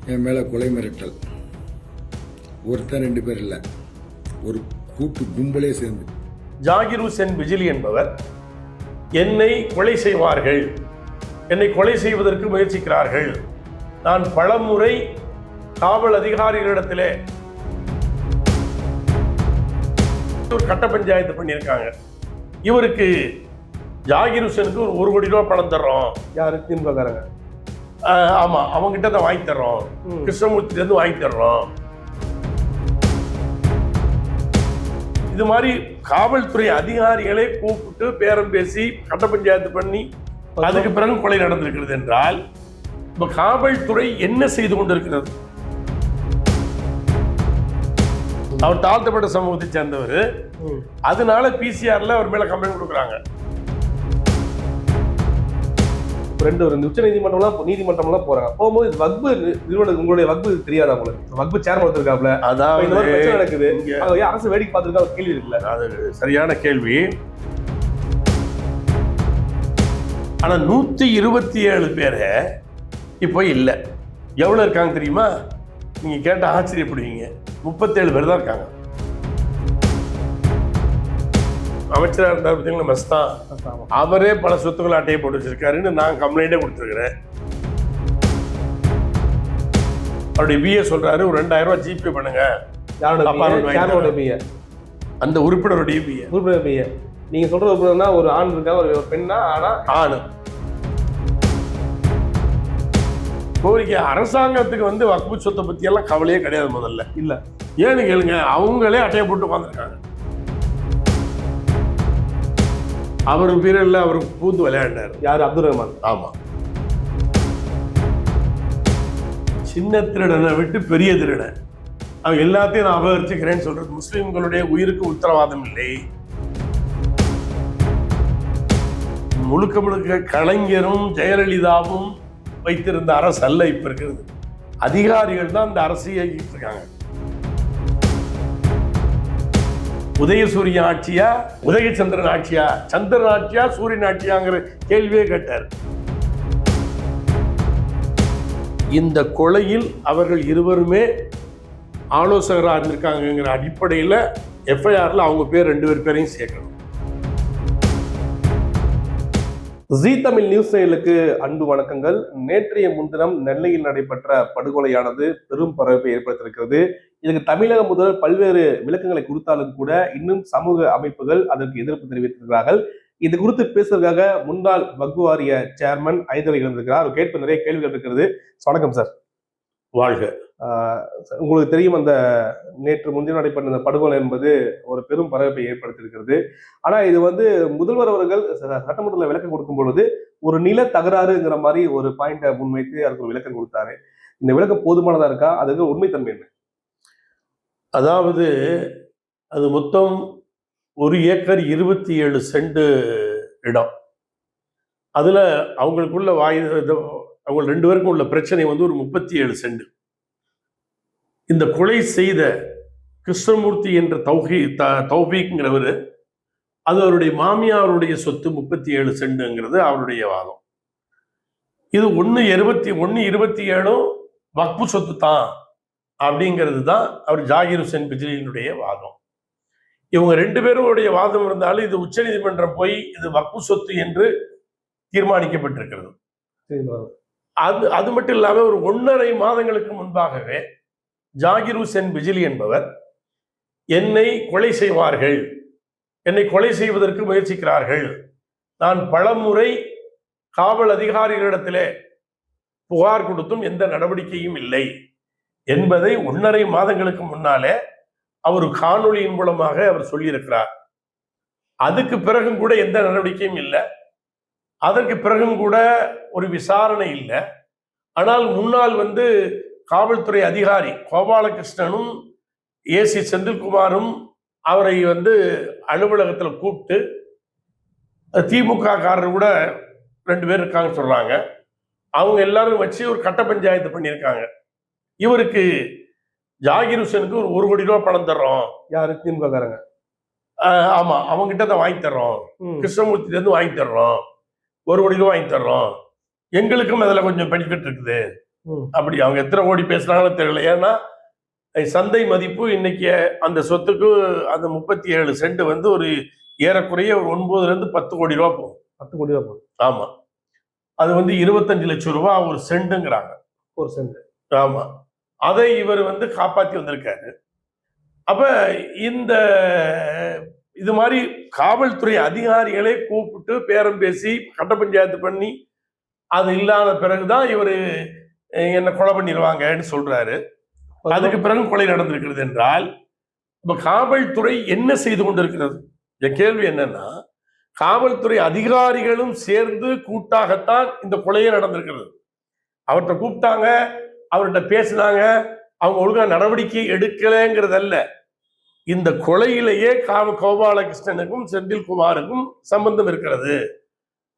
என் மேலே கொலை மிரட்டல். ஒருத்தன் 2 பேர் இல்லை, ஒரு கூட்டு கும்பலே சேர்ந்து. ஜாகிர் ஹுசேன் பிஜிலி என்பவர் என்னை கொலை செய்வார்கள், என்னை கொலை செய்வதற்கு முயற்சிக்கிறார்கள், நான் பலமுறை காவல் அதிகாரிகளிடத்திலே ஒரு கட்ட பஞ்சாயத்து பண்ணியிருக்காங்க. இவருக்கு ஜாகிர் ஹுசேனுக்கு ஒரு 1 கோடி ரூபா பணம் தர்றோம். யாரு? திமுககாரங்க. ஆமா, அவங்ககிட்ட தான் வாங்கி தர்றோம், கிருஷ்ணமூர்த்திலேருந்து வாங்கி தர்றோம். இது மாதிரி காவல்துறை அதிகாரிகளை கூப்பிட்டு பேரம் பேசி கட்ட பஞ்சாயத்து பண்ணி அதுக்கு பிறகு கொலை நடந்திருக்கிறது என்றால் இப்ப காவல்துறை என்ன செய்து கொண்டிருக்கிறது? அவர் தாழ்த்தப்பட்ட சமூகத்தை சேர்ந்தவர், அதனால பிசிஆர்ல அவர் மேல கம்ப்ளைண்ட் கொடுக்குறாங்க. ரெண்டு உச்ச நீதிமன்றம்லாம் போறாங்க. போகும்போது வக்பு நிறுவனம், உங்களுடைய வக்பு தெரியாதா உங்களுக்கு? வக்பு சேர்மன் ஒருத்தருக்காப்ல, அதாவது பிரச்சனை நடக்குது, அரசு வேடிக்கை பார்த்துருக்கா? ஒரு கேள்வி இருக்குல்ல, அது சரியான கேள்வி. ஆனா 127 பேரை இப்போ இல்லை. எவ்வளவு இருக்காங்க தெரியுமா? நீங்க கேட்ட ஆச்சரியப்படுவீங்க. 37 பேர் தான் இருக்காங்க. அமைச்சராக இருந்தார் பார்த்தீங்களா மஸ்தான், அவரே பல சொத்துக்கள் அட்டையை போட்டு வச்சிருக்காருன்னு நான் கம்ப்ளைண்டே கொடுத்துருக்கிறேன். அவருடைய பிஏ சொல்றாரு, ஒரு 2000 ரூபாய் ஜிபே பண்ணுங்க. அந்த உறுப்பினருடைய பிஏ. நீங்க சொல்ற உறுப்பினர்னா ஒரு ஆண் இருக்கா, ஒரு பெண்ணா? ஆனா ஆணு. கோரிக்கை அரசாங்கத்துக்கு வந்து வக்பு சொத்தை பத்தி எல்லாம் கவலையே கிடையாது முதல்ல. இல்ல, ஏன்னு கேளுங்க, அவங்களே அட்டையை போட்டு உட்காந்துருக்காங்க. அவர் பீரியட்ல அவர் பூந்து விளையாண்டார். யாரு? அப்துல் ரஹ்மான். ஆமா, சின்ன திருடனை விட்டு பெரிய திருடன், அவங்க எல்லாத்தையும் நான் அபகரிச்சுக்கிறேன்னு சொல்றது முஸ்லிம்களுடைய உயிருக்கு உத்தரவாதம் இல்லை. முழுக்க முழுக்க கலைஞரும் ஜெயலலிதாவும் வைத்திருந்த அரசு அல்ல இப்ப இருக்கிறது. அதிகாரிகள் தான் இந்த அரசை இயக்கிட்டு இருக்காங்க. உதயசூரியன் ஆட்சியா, உதயச்சந்திரன் ஆட்சியா, சந்திரன் ஆட்சியா, சூரியன் ஆட்சியாங்கிற கேள்வியே கேட்டார். இந்த கொலையில் அவர்கள் இருவருமே ஆலோசகராக இருந்திருக்காங்கிற அடிப்படையில் எஃப்ஐஆர்ல அவங்க பேர் 2 பேரையும் சேர்க்கணும். ஜீ தமிழ் நியூஸ் செயலுக்கு அன்பு வணக்கங்கள். நேற்றைய முன்தினம் நெல்லையில் நடைபெற்ற படுகொலையானது பெரும் பரபரப்பை ஏற்படுத்தியிருக்கிறது. இதுக்கு தமிழக முதல்வர் பல்வேறு விளக்கங்களை கொடுத்தாலும் கூட இன்னும் சமூக அமைப்புகள் அதற்கு எதிர்ப்பு தெரிவித்திருக்கிறார்கள். இது குறித்து பேசுறதுக்காக முன்னாள் வக்பு வாரிய சேர்மன் ஐதர் இருந்திருக்கிறார். அவர் கேட்ப நிறைய கேள்விகள் இருக்கிறது. வணக்கம் சார். வாழ்க. உங்களுக்கு தெரியும், அந்த நேற்று முன்தினம் நடைபெற்ற இந்த படுகொலை என்பது ஒரு பெரும் பரபரப்பை ஏற்படுத்தியிருக்கிறது. ஆனா இது வந்து முதல்வர் அவர்கள் சட்டமன்றத்தில் விளக்கம் கொடுக்கும் பொழுது ஒரு நில தகராறுங்கிற மாதிரி ஒரு பாயிண்டை முன்வைத்து அதுக்கு ஒரு விளக்கம் கொடுத்தாரு. இந்த விளக்கம் போதுமானதா இருக்கா? அதுக்கு உண்மைத்தன்மை என்ன? அதாவது அது மொத்தம் 1 ஏக்கர் 27 சென்ட் இடம். அதுல அவங்களுக்குள்ள அவங்க 2 பேருக்கும் உள்ள பிரச்சனை வந்து ஒரு 37 சென்ட். இந்த கொலை செய்த கிருஷ்ணமூர்த்தி என்ற தௌபீக்ங்கிறவர், அது அவருடைய மாமியாருடைய சொத்து 37 சென்ட்ங்கிறது அவருடைய வாதம். இது 1/27 வக்பு சொத்து தான் அப்படிங்கிறது தான் அவர் ஜாகிர் ஹுசேன் பிஜிலியினுடைய வாதம். இவங்க 2 பேருடைய வாதம் இருந்தாலும் இது உச்ச நீதிமன்றம் போய் இது வக்பு சொத்து என்று தீர்மானிக்கப்பட்டிருக்கிறது. அது மட்டும் இல்லாம ஒரு 1.5 மாதங்களுக்கு முன்பாகவே ஜாகிர் ஹுசேன் பிஜிலி என்பவர் என்னை கொலை செய்வார்கள், என்னை கொலை செய்வதற்கு முயற்சிக்கிறார்கள், நான் பலமுறை காவல் அதிகாரிகளிடத்திலே புகார் கொடுத்தும் எந்த நடவடிக்கையும் இல்லை என்பதை 1.5 மாதங்களுக்கு முன்னாலே அவர் காணொளியின் மூலமாக அவர் சொல்லியிருக்கிறார். அதுக்கு பிறகும் கூட எந்த நடவடிக்கையும் இல்லை. அதற்கு பிறகும் கூட ஒரு விசாரணை இல்லை. ஆனால் முன்னால் வந்து காவல்துறை அதிகாரி கோபாலகிருஷ்ணனும் ஏசி செந்தில்குமாரும் அவரை வந்து அலுவலகத்தில் கூப்பிட்டு, திமுக காரர் கூட 2 பேர் இருக்காங்க சொல்றாங்க, அவங்க எல்லாரும் வச்சு ஒரு கட்ட பஞ்சாயத்து பண்ணியிருக்காங்க. இவருக்கு ஜாகிர் ஹுசேனுக்கு ஒரு 1 கோடி ரூபா பணம் தர்றோம். யாரு? திமுக காரங்க. ஆமா, அவங்ககிட்ட தான் வாங்கி தர்றோம், கிருஷ்ணமூர்த்திலேருந்து வாங்கி தர்றோம், 1 கோடி ரூபா வாங்கி தர்றோம், எங்களுக்கும் அதில் கொஞ்சம் பெனிஃபிட் இருக்குது அப்படி அவங்க எத்தனை கோடி பேசுறாங்கன்னு தெரியல. ஏன்னா சந்தை மதிப்பு இன்னைக்கு அந்த சொத்துக்கு அந்த 37 சென்ட் வந்து ஒரு ஏறக்குறைய ஒரு 9-10 கோடி ரூபா போகும். 10 கோடி ரூபா போகுது. ஆமா, அது வந்து 25 லட்சம் ரூபாய் ஒரு சென்ட்டுங்கிறாங்க. ஒரு சென்ட். ஆமா, அதை இவர் வந்து காப்பாத்தி வந்திருக்காரு. அப்ப இந்த இது மாதிரி காவல்துறை அதிகாரிகளை கூப்பிட்டு பேரம் பேசி கட்ட பஞ்சாயத்து பண்ணி அது இல்லாத பிறகுதான் இவர் என்ன கொலை பண்ணிடுவாங்கன்னு சொல்றாரு. அதுக்கு பிறகு கொலை நடந்திருக்கிறது என்றால் இப்ப காவல்துறை என்ன செய்து கொண்டிருக்கிறது? என் கேள்வி என்னன்னா, காவல்துறை அதிகாரிகளும் சேர்ந்து கூட்டாகத்தான் இந்த கொலையே நடந்திருக்கிறது. அவர்கிட்ட கூப்பிட்டாங்க, அவர்கிட்ட பேசினாங்க, அவங்க ஒழுங்கா நடவடிக்கை எடுக்கலைங்கிறதல்ல. இந்த கொலையிலேயே கோபாலகிருஷ்ணனுக்கும் செந்தில்குமாருக்கும் சம்பந்தம் இருக்கிறது.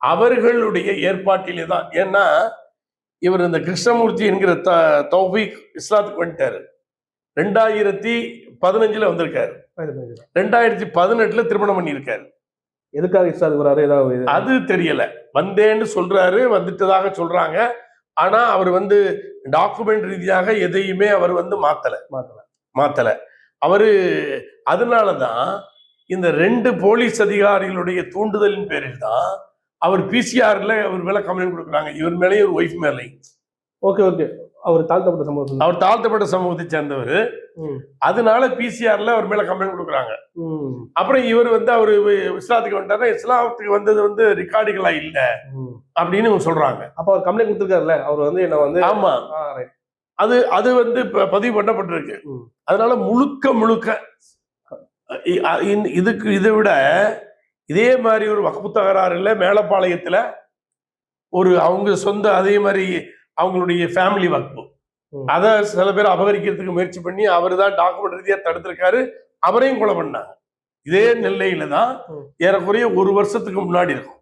அவர்களுடைய ஏற்பாட்டிலே தான். ஏன்னா இவர் இந்த கிருஷ்ணமூர்த்தி என்கிற தௌஃபீக் இஸ்லாத்துக்கு வந்துட்டாரு. 2015 வந்திருக்காரு. 2018 திருமணம் பண்ணியிருக்காரு. எதுக்காக இஸ்லாத்துக்கு வராரு ஏதாவது அது தெரியல. வந்தேன்னு சொல்றாரு, வந்துட்டதாக சொல்றாங்க. ஆனா அவர் வந்து டாக்குமெண்ட் ரீதியாக எதையுமே அவர் வந்து மாத்தல. அவரு அதனாலதான் இந்த 2 போலீஸ் அதிகாரிகளுடைய தூண்டுதலின் பேரில் தான் அவர் பிசிஆர்ல அவர் மேல கம்ப்ளைண்ட் கொடுக்குறாங்க. இவர் மேலேயும் ஒரு ஒய்ஃப் மேலேயும். ஓகே ஓகே, அவர் தாழ்த்தப்பட்ட சமூகத்தை சேர்ந்தவர். அதனால பிசிஆர்ல அவர் மேல கம்ப்ளைண்ட் கொடுக்குறாங்க. அப்புறம் இவர் வந்து அவரு இஸ்லாத்துக்கு வந்துட்டாரு. இஸ்லாத்துக்கு வந்தது வந்து ரெக்கார்டுகளா இல்ல அப்படின்னு சொல்றாங்க. அப்ப அவர் கம்ப்ளைண்ட் கொடுத்துருக்காருல்ல, அவர் வந்து என்ன வந்து ஆமா, அது வந்து பதிவு பண்ணப்பட்டிருக்கு. அதனால முழுக்க இதுக்கு இதை விட இதே மாதிரி ஒரு வக்பு தகராறு இல்ல மேலப்பாளையத்துல ஒரு அவங்க சொந்த அதே மாதிரி அவங்களுடைய ஃபேமிலி வக்பு அதை சில பேர் அபகரிக்கிறதுக்கு முயற்சி பண்ணி அவர் தான் டாக்குமெண்ட் ரீதியா தடுத்திருக்காரு. அவரையும் கொலை பண்ணாங்க. இதே நெல்லையில தான் ஏறக்குறைய 1 வருஷத்துக்கு முன்னாடி இருக்கும்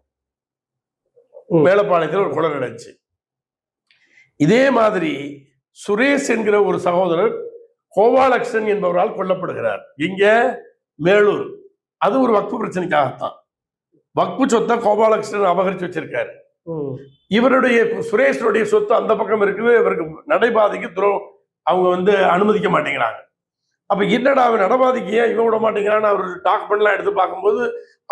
மேலப்பாளையத்தில் ஒரு கொலை நடந்துச்சு. இதே மாதிரி சுரேஷ் என்கிற ஒரு சகோதரர் கோபாலகிருஷ்ணன் என்பவரால் கொல்லப்படுகிறார். இங்க மேலூர். அது ஒரு வக்பு பிரச்சனைக்காகத்தான். வக்பு சொத்தை கோபாலகிருஷ்ணன் அபகரிச்சு வச்சிருக்காரு. இவருடைய சுரேஷனுடைய சொத்து அந்த பக்கம் இருக்குது. இவருக்கு நடைபாதைக்கு அவங்க வந்து அனுமதிக்க மாட்டேங்கிறாங்க. அப்ப என்னடா அவன் நடைபாதைக்கு ஏன் இவன் விட மாட்டேங்கிறான்னு அவர் டாக்குமெண்ட்லாம் எடுத்து பார்க்கும்போது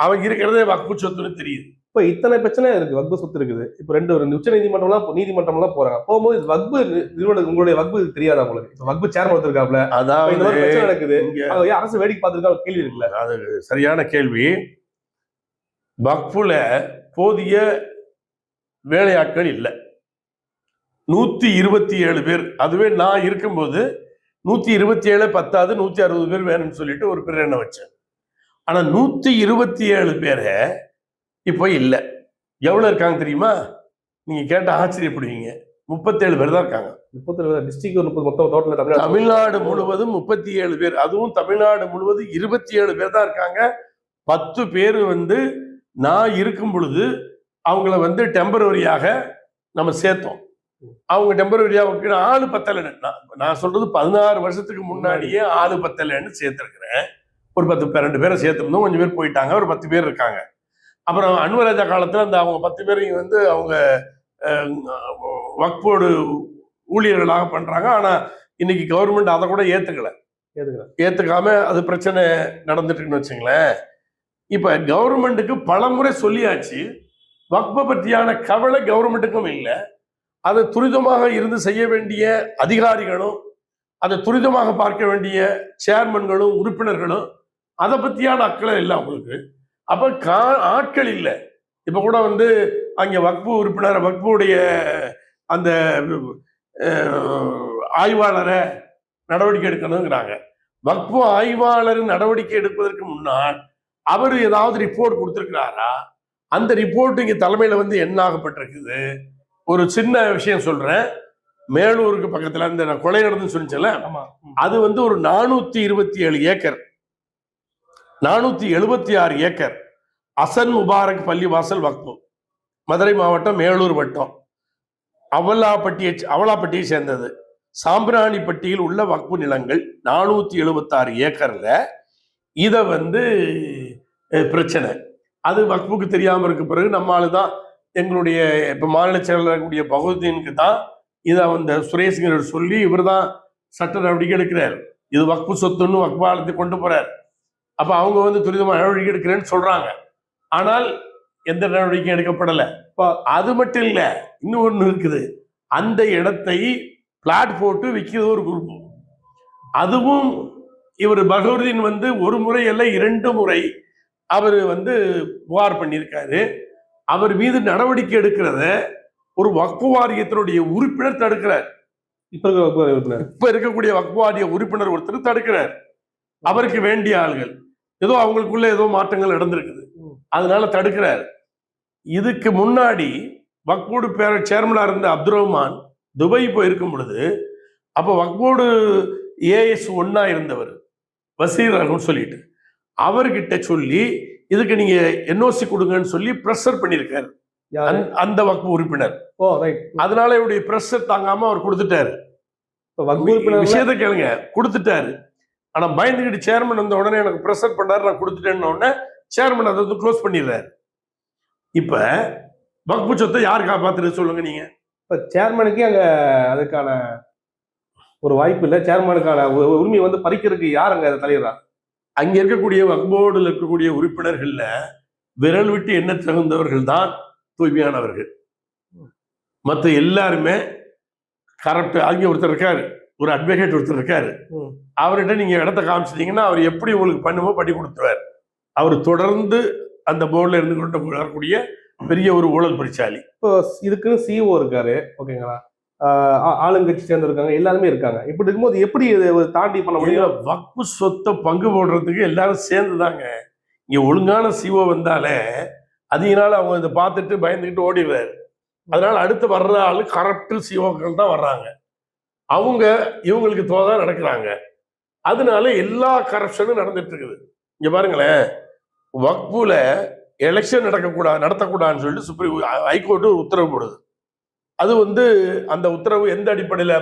அவங்க இருக்கிறதே வக்பு சொத்துன்னு தெரியுது. இப்ப இத்தனை பிரச்சனை இருக்கு, வக்பு சொத்து இருக்குது. இப்ப 2 உச்ச நீதிமன்றம்லாம் போறாங்க. போகும்போது வக்பு நிறுவனம் உங்களுடைய வக்பு தெரியாதா உங்களுக்கு? இப்ப வக்பு சேர்மன் ஒருத்தருக்காப்ல, அதாவது இந்த மாதிரி பிரச்சனை நடக்குது, அரசு வேடிக்கை பார்த்துருக்கா? கேள்வி இருக்குல்ல, அது சரியான கேள்வி. வக்புல போதிய வேலையாட்கள் இல்லை. 127 பேர். அதுவே நான் இருக்கும்போது 127 பத்தாது 160 பேர் வேணும்னு சொல்லிட்டு ஒரு பிரேரணை வச்சேன். ஆனா 127 பேரை இப்போ இல்லை. எவ்வளவு இருக்காங்க தெரியுமா? நீங்க கேட்ட ஆச்சரியப்படுவீங்க. 37 பேர் தான் இருக்காங்க. 37 டிஸ்ட்ரிக்ட் மொத்தம் டோட்டல் தமிழ்நாடு முழுவதும் 37 பேர். அதுவும் தமிழ்நாடு முழுவதும் 27 பேர் தான் இருக்காங்க. 10 பேர் வந்து நான் இருக்கும் பொழுது அவங்கள வந்து டெம்பரரியாக நம்ம சேர்த்தோம். அவங்க டெம்பரரியாக ஆளு பத்தலைன்னு நான் சொல்றது 16 வருஷத்துக்கு முன்னாடியே ஆளு பத்தலைன்னு சேர்த்திருக்கிறேன். ஒரு 12 பேரை சேர்த்திருந்தோம். கொஞ்சம் பேர் போயிட்டாங்க, ஒரு 10 பேர் இருக்காங்க. அப்புறம் அன்வராஜா காலத்துல அந்த அவங்க 10 பேரையும் வந்து அவங்க வக்போடு ஊழியர்களாக பண்றாங்க. ஆனா இன்னைக்கு கவர்மெண்ட் அதை கூட ஏத்துக்காம அது பிரச்சனை நடந்துட்டு இருக்குன்னு வச்சுங்களேன். இப்ப கவர்மெண்ட்டுக்கு பலமுறை சொல்லியாச்சு, வக்பை பற்றியான கவலை கவர்மெண்ட்டுக்கும் இல்லை. அதை துரிதமாக இருந்து செய்ய வேண்டிய அதிகாரிகளும் அதை துரிதமாக பார்க்க வேண்டிய சேர்மன்களும் உறுப்பினர்களும் அதை பற்றியான அக்கறை இல்லை அவங்களுக்கு. அப்ப ஆட்கள் இல்லை. இப்ப கூட வந்து அங்க வக்பு உறுப்பினர் வக்புடைய அந்த ஆய்வாளரை நடவடிக்கை எடுக்கணுங்கிறாங்க. வக்பு ஆய்வாளர் நடவடிக்கை எடுப்பதற்கு முன்னால் அவர் ஏதாவது ரிப்போர்ட் கொடுத்திருக்கிறாரா? அந்த ரிப்போர்ட் இங்க தலைமையில வந்து என்ன ஆகப்பட்டிருக்குது? ஒரு சின்ன விஷயம் சொல்றேன். மேலூருக்கு பக்கத்துல இந்த கொலை நடந்துன்னு சொன்னல, அது வந்து ஒரு 427 ஏக்கர் 476 ஏக்கர் அசன் முபாரக் பள்ளிவாசல் வக்பு, மதுரை மாவட்டம் மேலூர் வட்டம் அவலாப்பட்டியை சேர்ந்தது. சாம்பிராணிப்பட்டியில் உள்ள வக்பு நிலங்கள் 476 ஏக்கர்ல இதை வந்து பிரச்சனை. அது வக்புக்கு தெரியாம இருக்க பிறகு நம்மளால தான் எங்களுடைய இப்ப மாநில செயலர் கூடிய பகுதியினுக்கு தான் இதை அந்த சுரேஷ்ங்கிறவர் சொல்லி இவர் தான் சட்ட நடவடிக்கை எடுக்கிறார். இது வக்பு சொத்துன்னு வக்பாலத்தை கொண்டு போறார். அப்ப அவங்க வந்து துரிதமாக நடவடிக்கை எடுக்கிறேன்னு சொல்றாங்க. ஆனால் எந்த நடவடிக்கையும் எடுக்கப்படலை. அது மட்டும் இல்லை, இன்னும் ஒன்று இருக்குது. அந்த இடத்தை பிளாட் போட்டு விற்கிறது ஒரு குரூப். அதுவும் இவர் பகவதீன் வந்து ஒரு முறை அல்ல 2 முறை அவர் வந்து புகார் பண்ணியிருக்காரு. அவர் மீது நடவடிக்கை எடுக்கிறத ஒரு வக்பு வாரியத்தினுடைய உறுப்பினர் தடுக்கிறார். இப்ப இருக்கக்கூடிய வக்பு வாரிய உறுப்பினர் ஒருத்தர் தடுக்கிறார். அவருக்கு வேண்டிய ஆள்கள் ஏதோ அவங்களுக்குள்ள ஏதோ மாற்றங்கள் நடந்திருக்குது, அதனால தடுக்கிறார். இதுக்கு முன்னாடி வக்போர்டு சேர்மனா இருந்த அப்துல் ரஹ்மான் துபாய் போயிருக்கும் பொழுது, அப்போ வக்போர்டு AS 1 இருந்தவர் வசீர் ரஹ்மான் சொல்லிட்டு அவர்கிட்ட சொல்லி இதுக்கு நீங்க NOC கொடுங்கன்னு சொல்லி பிரஷர் பண்ணியிருக்காரு அந்த வக்பு உறுப்பினர். அதனால இவருடைய பிரஷர் தாங்காம அவர் கொடுத்துட்டாரு. விஷயத்தை கேளுங்க, கொடுத்துட்டாரு. ஆனா பயந்துகிட்டு சேர்மன் வந்த உடனே எனக்கு பிரஷர் பண்ணாரு, நான் கொடுத்துட்டேன்னு உடனே சேர்மன் அதை வந்து க்ளோஸ் பண்ணிடுறாரு. இப்ப வக்பு சொத்தை யார் காப்பாத்துறது சொல்லுங்க நீங்க? இப்ப சேர்மனுக்கு அங்க அதுக்கான ஒரு வாய்ப்பு இல்லை. சேர்மனுக்கான உரிமையை வந்து பறிக்கிறதுக்கு யார் அங்க தலைவரா? அங்க இருக்கக்கூடிய வக்போர்டில் இருக்கக்கூடிய உறுப்பினர்கள்ல விரல் விட்டு எண்ண தகுந்தவர்கள் தான் தூய்மையானவர்கள். மற்ற எல்லாருமே கரெக்ட். அங்கே ஒருத்தர் இருக்காரு, ஒரு அட்வொகேட் ஒருத்தர் இருக்காரு. அவர்கிட்ட நீங்க இடத்த காமிச்சிட்டீங்கன்னா அவர் எப்படி உங்களுக்கு பண்ணுமோ பண்ணி கொடுத்துருவார். அவர் தொடர்ந்து அந்த போர்டில் இருந்து கொண்டு வரக்கூடிய பெரிய ஒரு ஊழல் பரிசாலி. இப்போ இதுக்குன்னு CEO இருக்காரு, ஓகேங்களா? ஆளுங்கட்சி சேர்ந்திருக்காங்க, எல்லாருமே இருக்காங்க. இப்படி இருக்கும்போது எப்படி தாண்டி பண்ண முடியும்? வக்பு சொத்தை பங்கு போடுறதுக்கு எல்லாரும் சேர்ந்துதாங்க. இங்க ஒழுங்கான CEO வந்தாலே அதனால அவங்க இதை பார்த்துட்டு பயந்துக்கிட்டு ஓடிடுறாரு. அதனால அடுத்து வர்ற ஆளு கரப்ட் CEOக்கள் தான் வர்றாங்க. அவங்க இவங்களுக்கு தோதான் நடக்கிறாங்க. அதனால எல்லா கரப்ஷனும் நடந்துட்டு இருக்குது. இங்க பாருங்களேன், வக்புல எலெக்ஷன் நடத்தக்கூடாதுன்னு சொல்லிட்டு ஹைகோர்ட்டு உத்தரவு போடுது. அது வந்து அந்த உத்தரவு எந்த அடிப்படையில்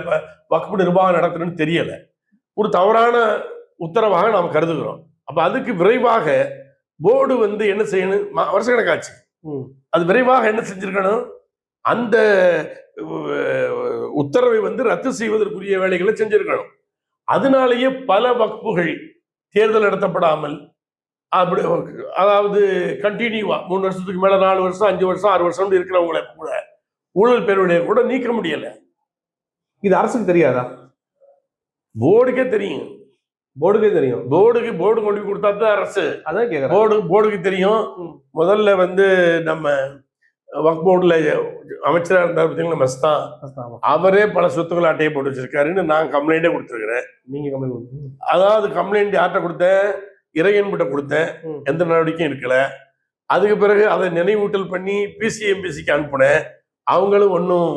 வக்பு நிர்வாகம் நடத்தணும்னு தெரியல. ஒரு தவறான உத்தரவாக நாம் கருதுகிறோம். அப்ப அதுக்கு விரைவாக போர்டு வந்து என்ன செய்யணும்? வருஷக்கணக்காச்சு. அது விரைவாக என்ன செஞ்சிருக்கணும்? அந்த உத்தரவை வந்து ரத்து செய்வதற்குரிய வேலைகளை செஞ்சிருக்கணும். அதனாலேயே பல வக்புகள் தேர்தல் நடத்தப்படாமல் அப்படி, அதாவது கண்டினியூவா 3 வருஷத்துக்கு மேல 4 வருஷம் 5 வருஷம் 6 வருஷம் இருக்கிறவங்களை கூட ஊழல் பேருடைய கூட நீக்க முடியல. இது அரசுக்கு தெரியாதா? போர்டுக்கே தெரியும். போர்டு கொண்டு கொடுத்தா தான் அரசு. அதான் கேக்குறேன். போர்டுக்கு தெரியும். முதல்ல வந்து நம்ம வக்ஃப் போர்டுல அமைச்சராக இருந்தார் பார்த்தீங்களா, மஸ்தான், அவரே பல சொத்துக்களை அட்டையை போட்டு வச்சிருக்காருன்னு நான் கம்ப்ளைண்டே கொடுத்துருக்கிறேன். நீங்க கம்ப்ளைண்ட்? அதாவது கம்ப்ளைண்ட் யார்கிட்ட கொடுத்தேன்? இறையன்கிட்ட கொடுத்தேன். எந்த நடவடிக்கையும் இருக்கல. அதுக்கு பிறகு அதை நினைவூட்டல் பண்ணி PCMPCக்கு அனுப்புனேன். அவங்களும் ஒன்றும்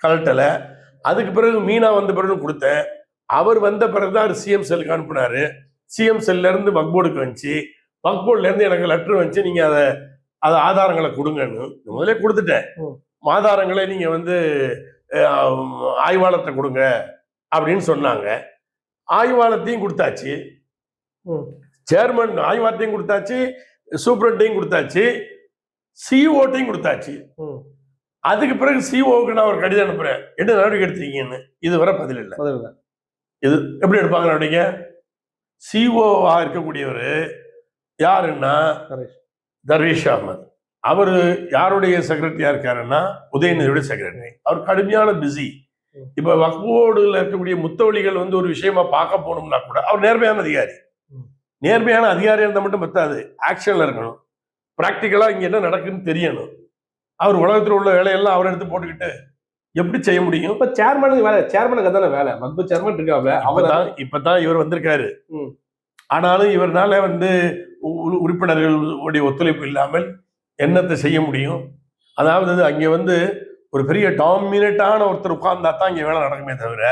கலட்டலை. அதுக்கு பிறகு மீனா வந்த பிறகு கொடுத்தேன். அவர் வந்த பிறகுதான் CM செல்லுக்கு அனுப்புனாரு. CM செல்ல இருந்து வக்ஃப் போர்டுக்கு வந்துச்சு. வக்ஃப் போர்டுல இருந்து எனக்கு லெட்டர் வந்துச்சு, நீங்க அதை ஆதாரங்களை கொடுங்கன்னு. முதலே கொடுத்துட்டேன். ஆதாரங்களை நீங்க வந்து ஆய்வாளர்கிட்ட கொடுங்க அப்படின்னு சொன்னாங்க. ஆய்வாளத்தையும் கொடுத்தாச்சு, சேர்மன் ஆய்வாளத்தையும் கொடுத்தாச்சு, சூப்பரண்டையும் கொடுத்தாச்சு, COட்டையும் கொடுத்தாச்சு. அதுக்கு பிறகு COவுக்கு நான் ஒரு கடிதம் அனுப்புறேன், என்ன நடவடிக்கை எடுத்தீங்கன்னு. இதுவரை பதில் இல்லை. இது எப்படி எடுப்பாங்க நடவடிக்கை? COவா இருக்கக்கூடியவர் யாருன்னா தர்வேஷ் அஹ்மத். அவர் யாருடைய செக்ரட்டரியா இருக்காருன்னா உதயநிதியுடைய செக்ரட்டரி. அவர் கடுமையான பிஸி. இப்ப வக்ஃப் போர்டுல இருக்கக்கூடிய முத்தவழிகள் வந்து ஒரு விஷயமா பார்க்க போகணும்னா கூட அவர் நேர்மையான அதிகாரி. நேர்மையான அதிகாரியா இருந்தால் மட்டும் பத்தாது, ஆக்ஷன்ல இருக்கணும். பிராக்டிக்கலா இங்க என்ன நடக்குன்னு தெரியணும். அவர் உலகத்தில் உள்ள வேலையெல்லாம் அவர் எடுத்து போட்டுக்கிட்டு எப்படி செய்ய முடியும்? இப்ப சேர்மனுக்கு வேலை, சேர்மனுக்கு தானே வேலை. வக்ஃப் சேர்மன் இருக்காங்க. அவர்தான் இப்பதான் இவர் வந்திருக்காரு. ஆனாலும் இவர்னால வந்து உறுப்பினர்களுடைய ஒத்துழைப்பு இல்லாமல் என்னத்தை செய்ய முடியும்? அதாவது அங்கே வந்து ஒரு பெரிய டாமினேட்டான ஒருத்தர் உட்கார்ந்தா தான் இங்கே வேலை நடக்குமே தவிர,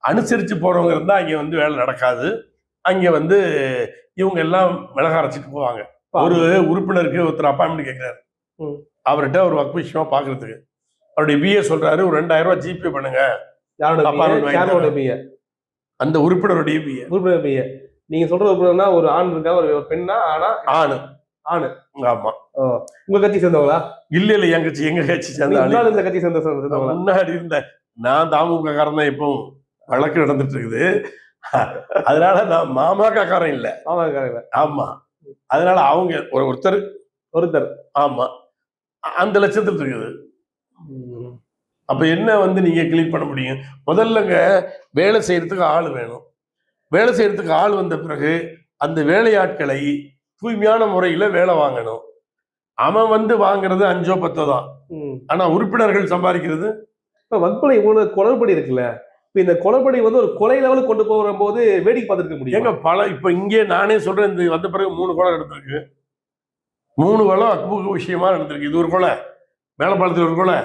அனுசரித்து போறவங்க இருந்தா அங்கே வந்து வேலை நடக்காது. அங்கே வந்து இவங்க எல்லாம் மிளகா அரைச்சிட்டு போவாங்க. ஒரு உறுப்பினருக்கு ஒருத்தர் அப்பாயின்மெண்ட் கேட்கிறாரு, அவர்கிட்ட ஒரு வக்ஃப் விஷயமா பாக்குறதுக்கு. அவருடைய BA சொல்றாரு, ஒரு 2000 ரூபாய் ஜிபே பண்ணுங்க. அந்த உறுப்பினருடைய BA. நீங்க சொல்றது ஒரு ஆண் இருக்கா, ஒரு பெண்ணா? ஆணு. ஆமா. உங்க கட்சி சேர்ந்தவங்களா? இல்ல எங்க கட்சி சேர்ந்த கட்சி சேர்ந்த முன்னாடி இருந்த நான் தாமுக காரன் தான் இப்போ வழக்கு நடந்துட்டு இருக்குது. அதனால நான் மாமாக்கா காரன் இல்லை. ஆமா, அதனால அவங்க ஒருத்தர் ஆமா அந்த லட்சத்தில் இருக்குது. அப்ப என்ன வந்து நீங்க கிளீன் பண்ண முடியும்? முதல்லங்க வேலை செய்யறதுக்கு ஆள் வேணும். வேலை செய்யறதுக்கு ஆள் வந்த பிறகு அந்த வேலையாட்களை தூய்மையான முறையில வேலை வாங்கணும். அவன் வந்து வாங்குறது 5 10 தான். ஆனா உறுப்பினர்கள் சம்பாதிக்கிறது. இப்ப வகுப்புல இவ்வளவு குளறுபடி இருக்குல்ல, இப்ப இந்த குளறுபடி வந்து ஒரு கொலை லெவலுக்கு கொண்டு போகிற போது வேடிக்கை பார்த்துருக்க முடியும். எங்க இப்ப இங்கே நானே சொல்றேன், இந்த வந்த பிறகு 3 கொலை நடந்திருக்கு. 3 கொலை வக்பு விஷயமா நடந்திருக்கு. இது ஒரு கொலை, மேலப்பாளத்தில் ஒரு கொலை,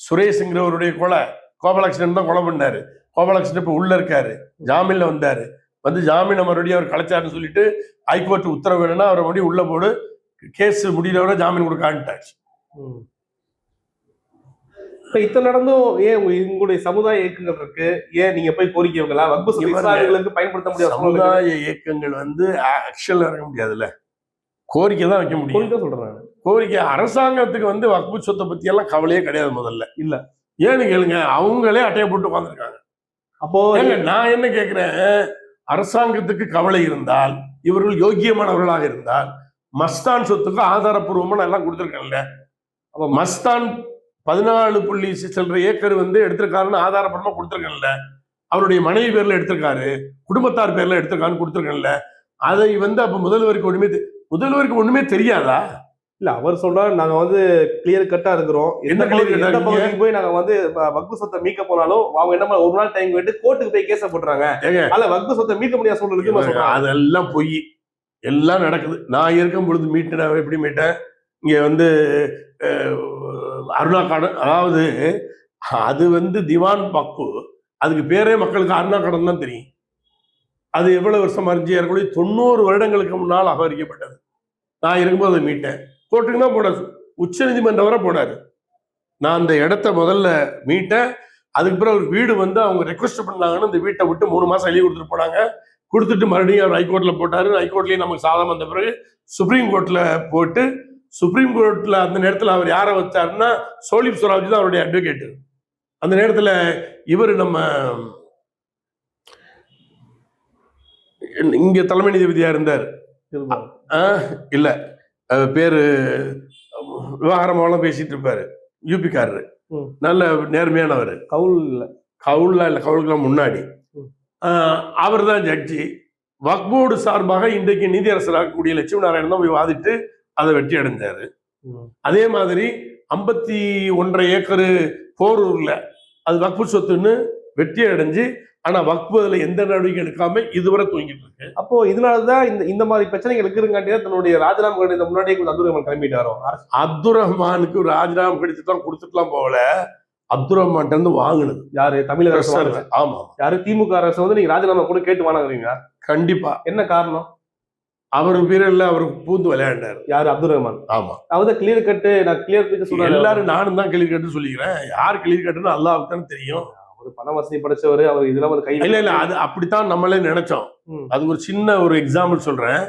சுரேஷ்ங்கிறவருடைய கொலை, கோபாலகிருஷ்ணன் தான் கொலை பண்ணாரு. கோபாலகிருஷ்ணன் இப்ப உள்ள இருக்காரு, ஜாமீன்ல வந்தாரு. வந்து ஜாமீனை மறுபடியும் அவர் கலைச்சாருன்னு சொல்லிட்டு ஹைகோர்ட் உத்தரவு வேணும்னா அவரை மறுபடியும் உள்ள போடு, கேஸ் முடியலவரை ஜாமீன் கொடுக்க ஆரம்பிட்டாச்சு. இப்ப இத்தனை நடந்தும் ஏன் உங்களுடைய சமுதாய இயக்கங்கள் இருக்கு, ஏன் நீங்க போய் கோரிக்கை வைக்கலாம்? வக்பு சொத்து விசாரணைகளுக்கு பயன்படுத்த முடியாது. சமுதாய இயக்கங்கள் வந்து ஆக்ஷன்ல இறங்க முடியாதுல்ல, கோரிக்கை தான் வைக்க முடியும். சொல்றேன், கோரிக்கை அரசாங்கத்துக்கு வந்து வக்பு சொத்தை பத்தி எல்லாம் கவலையே கிடையாது முதல்ல. இல்ல ஏன்னு கேளுங்க, அவங்களே அட்டையை போட்டு உட்காந்துருக்காங்க. அப்போ நான் என்ன கேட்கிறேன், அரசாங்கத்துக்கு கவலை இருந்தால், இவர்கள் யோக்கியமானவர்களாக இருந்தால், மஸ்தான் சொத்துக்கு ஆதாரப்பூர்வமா எல்லாம் கொடுத்துருக்காங்கல்ல. அப்ப மஸ்தான் 14 புள்ளி சில்லறை ஏக்கர் வந்து எடுத்திருக்காருன்னு ஆதாரப்பூர்வமா கொடுத்துருக்கேன்ல. அவருடைய மனைவி பேர்ல எடுத்திருக்காரு, குடும்பத்தார் பேர்ல எடுத்திருக்காருன்னு கொடுத்துருக்கேன்ல. அதை வந்து அப்ப முதல்வருக்கு ஒண்ணுமே தெரியாதா? இல்ல, அவர் சொல்றாரு நாங்க வந்து கிளியர் கட்டா இருக்கிறோம். எந்த பகுதிக்கு போய் நாங்க வந்து வக்பு சொத்தை மீட்க போனாலும் அவங்க என்ன ஒரு நாள் டைம் கேட்டு கோர்ட்டுக்கு போய் கேஸ போட்டுறாங்க. அல்ல வக்பு சொத்தை மீட்க முடியாத சூழ்நிலைக்கு அதெல்லாம் பொய், எல்லாம் நடக்குது. நான் இருக்கும் பொழுது மீட்டேன். எப்படி மீட்டேன்? இங்க வந்து அருணா கடன், அதாவது அது வந்து திவான் வக்பு, அதுக்கு பேரே மக்களுக்கு அருணா கடன் தான் தெரியும். அது எவ்வளவு வருஷம் அறிஞ்சியார் 90 வருடங்களுக்கு முன்னால் அபகரிக்கப்பட்டது. நான் இருக்கும்போது அதை மீட்டேன். கோர்ட்டுக்கு தான் போனார், உச்ச நீதிமன்றம் வரை போனாரு. நான் அந்த இடத்த முதல்ல மீட்டேன். அதுக்கு பிறகு ஒரு வீடு வந்து அவங்க ரெக்வஸ்ட் பண்ணாங்கன்னு அந்த வீட்டை விட்டு 3 மாசம் எழுதி கொடுத்துட்டு போனாங்க. கொடுத்துட்டு மறுபடியும் அவர் ஹைகோர்ட்ல போட்டாரு. ஹைகோர்ட்லயும் நமக்கு சாதம் வந்த பிறகு சுப்ரீம் கோர்ட்ல போட்டு, சுப்ரீம் கோர்ட்ல அந்த நேரத்தில் அவர் யாரை வச்சாருன்னா சோலிப் சுவராஜ் தான் அவருடைய அட்வொகேட். அந்த நேரத்தில் இவர் நம்ம இங்க தலைமை நீதிபதியா இருந்தார். இல்ல பேரு விவகாரமாவெல்லாம் பேசிட்டு இருப்பாரு, யூபிக்காரரு, நல்ல நேர்மையானவர். கவுலுக்கெல்லாம் முன்னாடி அவர் தான் ஜட்ஜி. வக்போர்டு சார்பாக இன்றைக்கு நீதியரசராக கூடிய லட்சுமி நாராயணன் தான் போய் வாதிட்டு அதை வெற்றி அடைஞ்சாரு. அதே மாதிரி 51.5 ஏக்கர் போரூர்ல அது வக்பு சொத்துன்னு வெற்றி அடைஞ்சு, ஆனா வக்பு அதுல எந்த நடவடிக்கை எடுக்காம இதுவரை தூங்கிட்டு இருக்கு. அப்போ இதனாலதான் இந்த மாதிரி பிரச்சனைகள் இருக்கிறங்காட்டியா தன்னுடைய ராஜினாமா கடிதம் முன்னாடியே அப்துல் ரஹ்மான் கிளம்பிட்டாரோ. அப்துல் ரஹ்மானுக்கு ஒரு ராஜினாமா கடிதத்தான் கொடுத்துட்டுலாம் போகல, அப்துல் ரஹ்மான் இருந்து வாங்கினது யாரு? தமிழக அரசு. ஆமா, யாரு? திமுக அரசு வந்து நீங்க ராஜினாமா கூட கேட்டு வாங்குறீங்க. கண்டிப்பா. என்ன காரணம்? அவர் பீரியட்ல அவருக்கு பூந்து விளையாண்டாரு. யாரு? அப்துல் ரஹ்மான். ஆமா, அவதான் கிளியர் கட்டு. நான் கிளியர் சொல்றேன், எல்லாரும் நானும் தான் கிளியர் கட்டு சொல்லிக்கிறேன். யார் கிளியர் கட்டுன்னு அல்லாஹ்வுக்கு தான் தெரியும். ஒரு பண வசதி படைச்சவரு அவர், இதெல்லாம் ஒரு கை இல்ல அது அப்படித்தான் நம்மளே நினைச்சோம். அது ஒரு சின்ன ஒரு எக்ஸாம்பிள் சொல்றேன்.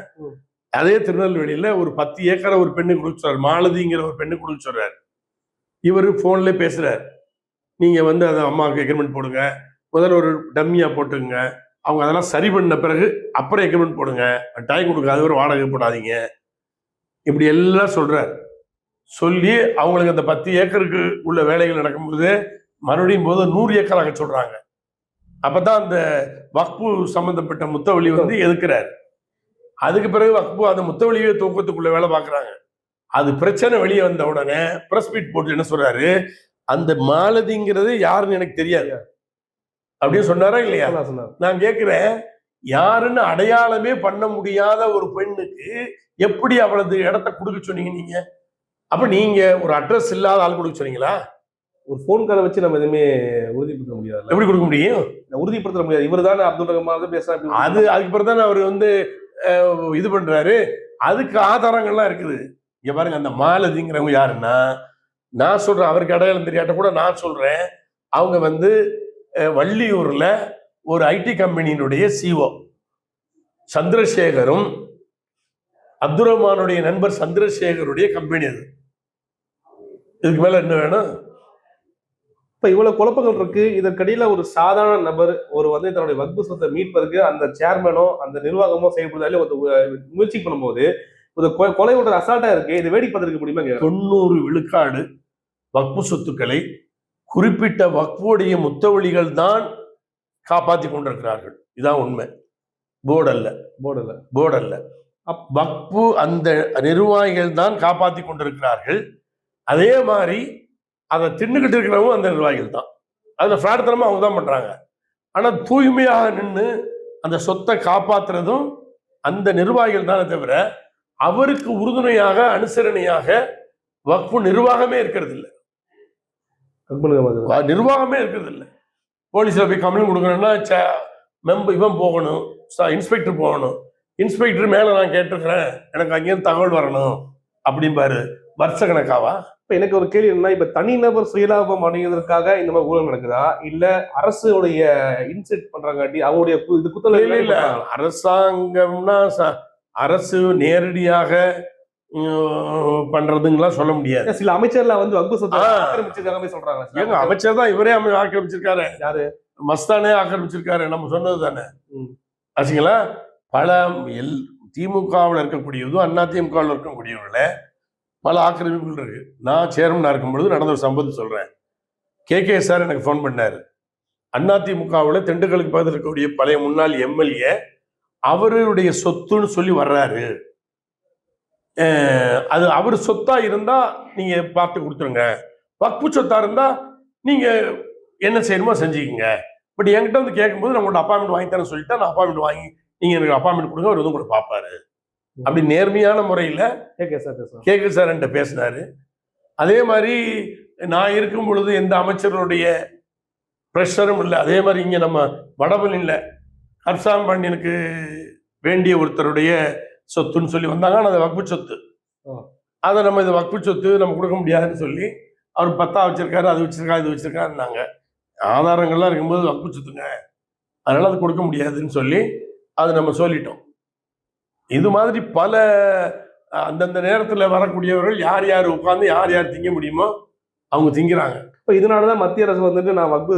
அதே திருநெல்வேலியில ஒரு 10 ஏக்கரை ஒரு பெண்ணு கொடுத்துறாரு, மாலதிங்கிற ஒரு பெண்ணு கொடுக்க சொல்றாரு. இவரு போன்ல பேசுறாரு, நீங்க வந்து அதை அம்மாவுக்கு எக்ரிமெண்ட் போடுங்க, முதல்ல ஒரு டம்மியா போட்டுங்க, அவங்க அதெல்லாம் சரி பண்ண பிறகு அப்புறம் எக்ரிமெண்ட் போடுங்க, டைம் கொடுக்காத ஒரு வாடகை போடாதீங்க, இப்படி எல்லாம் சொல்றாரு. சொல்லி அவங்களுக்கு அந்த 10 ஏக்கருக்கு உள்ள வேலைகள் நடக்கும்போது மறுபடியும் போது 100 ஏக்கராக சொல்றாங்க. அப்பதான் அந்த வக்பு சம்பந்தப்பட்ட முத்தவழி வந்து எதுக்குறாரு. அதுக்கு பிறகு வக்பு அந்த முத்தவழியை தூக்கத்துக்குள்ள வேலை பார்க்குறாங்க. அது பிரச்சனை வெளியே வந்த உடனே பிரஸ் மீட் போட்டு என்ன சொல்றாரு, அந்த மாலதிங்கிறது யாருன்னு எனக்கு தெரியாது அப்படின்னு சொன்னாரா இல்லையா? நான் கேட்கிறேன், யாருன்னு அடையாளமே பண்ண முடியாத ஒரு பெண்ணுக்கு எப்படி அவளது இடத்த கொடுக்க சொன்னீங்க நீங்க? அப்ப நீங்க ஒரு அட்ரஸ் இல்லாத ஆள் கொடுக்க சொன்னீங்களா? ஒரு போன் காலை வச்சு நம்ம எதுவுமே உறுதிப்படுத்த முடியாது. எப்படி கொடுக்க முடியும்? உறுதிப்படுத்த முடியாது. இவர் தானே அப்துல் ரஹ்மான் பேசுறாரு. அதுக்கு பிறகு தானே அவர் வந்து இது பண்றாரு. அதுக்கு ஆதாரங்கள்லாம் இருக்குது. இங்க பாருங்க, அந்த மாலதிங்கிறவங்க யாருன்னா, நான் சொல்றேன், அவருக்கு அடையாளம் தெரியாட்ட கூட நான் சொல்றேன், அவங்க வந்து வள்ளியூர்ல ஒரு ஐடி கம்பெனியினுடைய சிஓ சந்திரசேகரும் அப்துல் ரஹ்மானுடைய நண்பர் சந்திரசேகருடைய கம்பெனி அது. இதுக்கு மேல என்ன வேணும்? இப்ப இவ்வளவு குழப்பங்கள் இருக்கு. இதற்கடியில ஒரு சாதாரண நபர் ஒரு வந்து தன்னுடைய வக்பு சொத்தை மீட்பதற்கு அந்த சேர்மனோ அந்த நிர்வாகமோ செயல்படுறதால முயற்சி பண்ணும்போது கொலையோட அசால்ட்டா இருக்கு. இது வேடிக்கை பார்த்திருக்க முடியுமா? 90 விழுக்காடு வக்பு சொத்துக்களை குறிப்பிட்ட வக்புடைய முத்தவழிகள் தான் காப்பாற்றி கொண்டிருக்கிறார்கள். இதான் உண்மை. போர்டு அல்ல. வக்பு அந்த நிர்வாகிகள் தான் காப்பாற்றி கொண்டிருக்கிறார்கள். அதே மாதிரி அதை தின்னுக்கிட்டு இருக்கிறவங்க அந்த நிர்வாகிகள் தான். அதுல பிரார்த்தனமா அவங்க தான் பண்றாங்க. ஆனா தூய்மையாக நின்று அந்த சொத்தை காப்பாத்துறதும் அந்த நிர்வாகிகள் தானே தவிர அவருக்கு உறுதுணையாக அனுசரணையாக வக்பு நிர்வாகமே இருக்கிறது இல்லை. நிர்வாகமே இருக்கிறது இல்லை. போலீஸ்ல போய் கம்ப்ளைண்ட் கொடுக்கணும்னா இவன் போகணும், இன்ஸ்பெக்டர் போகணும். இன்ஸ்பெக்டர் மேல நான் கேட்டிருக்கிறேன், எனக்கு அங்கேயும் தகவல் வரணும் அப்படிம்பாரு. வருஷ கணக்காவா? இப்ப எனக்கு ஒரு கேள்வி என்னன்னா, இப்ப தனிநபர் சுயலாபம் அடைவதற்காக இந்த மாதிரி ஊழல் நடக்குதா, இல்ல அரசுடைய இன்செட் பண்றாங்காட்டி அவங்களுடைய இது குத்தல? இல்ல, அரசாங்கம்னா அரசு நேரடியாக பண்றதுங்களா சொல்ல முடியாது. சில அமைச்சர்ல வந்து வக்பு சொத்தை ஆக்கிரமிச்சிருக்காங்க சொல்றாங்க. எங்க அமைச்சர் தான் இவரே ஆக்கிரமிச்சிருக்காரு. யாரு? மஸ்தானே ஆக்கிரமிச்சிருக்காரு. நம்ம சொன்னது தானே ஆச்சுங்களா? பல திமுகவில் இருக்கக்கூடியதும் அண்ணா திமுகவில் இருக்கக்கூடியவர்கள பல ஆக்கிரமிப்புகள் இருக்கு. நான் சேர்மனா இருக்கும்பொழுது நடந்த ஒரு சம்பவத்தை சொல்றேன். கே சார் எனக்கு ஃபோன் பண்ணாரு. அண்ணா திமுகவில் திண்டுக்கலுக்கு பக்கத்தில் இருக்கக்கூடிய பழைய முன்னாள் எம்எல்ஏ அவருடைய சொத்துன்னு சொல்லி வர்றாரு. அது அவர் சொத்தா இருந்தா நீங்க பார்த்து கொடுத்துருங்க, வக்பு சொத்தா இருந்தா நீங்க என்ன செய்யணுமோ செஞ்சுக்கங்க. பட் என்கிட்ட வந்து கேட்கும்போது நான் உங்களோட அப்பாயின்மெண்ட் வாங்கி தரேன்னு சொல்லிட்டா நான் அப்பாயின்மெண்ட் வாங்கி நீங்க எனக்கு அப்பாயின்மெண்ட் கொடுங்க, அவர் வந்து கூட பார்ப்பாரு. அப்படி நேர்மையான முறையில் கே சார் என்கிட்ட பேசினாரு. அதே மாதிரி நான் இருக்கும் பொழுது எந்த அமைச்சர்களுடைய ப்ரெஷரும் இல்லை. அதே மாதிரி இங்கே நம்ம வடபழனியில் ஹர்ஷாம் பாண்டியனுக்கு வேண்டிய ஒருத்தருடைய சொத்துன்னு சொல்லி வந்தாங்க. ஆனால் அது வக்பு சொத்து. அதை நம்ம இது வக்பு சொத்து நம்ம கொடுக்க முடியாதுன்னு சொல்லி அவர் 10 வச்சிருக்காரு, அது வச்சிருக்கா, இது வச்சிருக்காருன்னாங்க. ஆதாரங்கள்லாம் இருக்கும்போது வக்பு சொத்துங்க, அதனால அது கொடுக்க முடியாதுன்னு சொல்லி அது நம்ம சொல்லிட்டோம். இது மாதிரி பல அந்தந்த நேரத்தில் வரக்கூடியவர்கள் யார் யார் உட்கார்ந்து யார் யார் திங்க முடியுமோ அவங்க திங்கிறாங்க. இப்போ இதனாலதான் மத்திய அரசு வந்துட்டு நான் வக்பு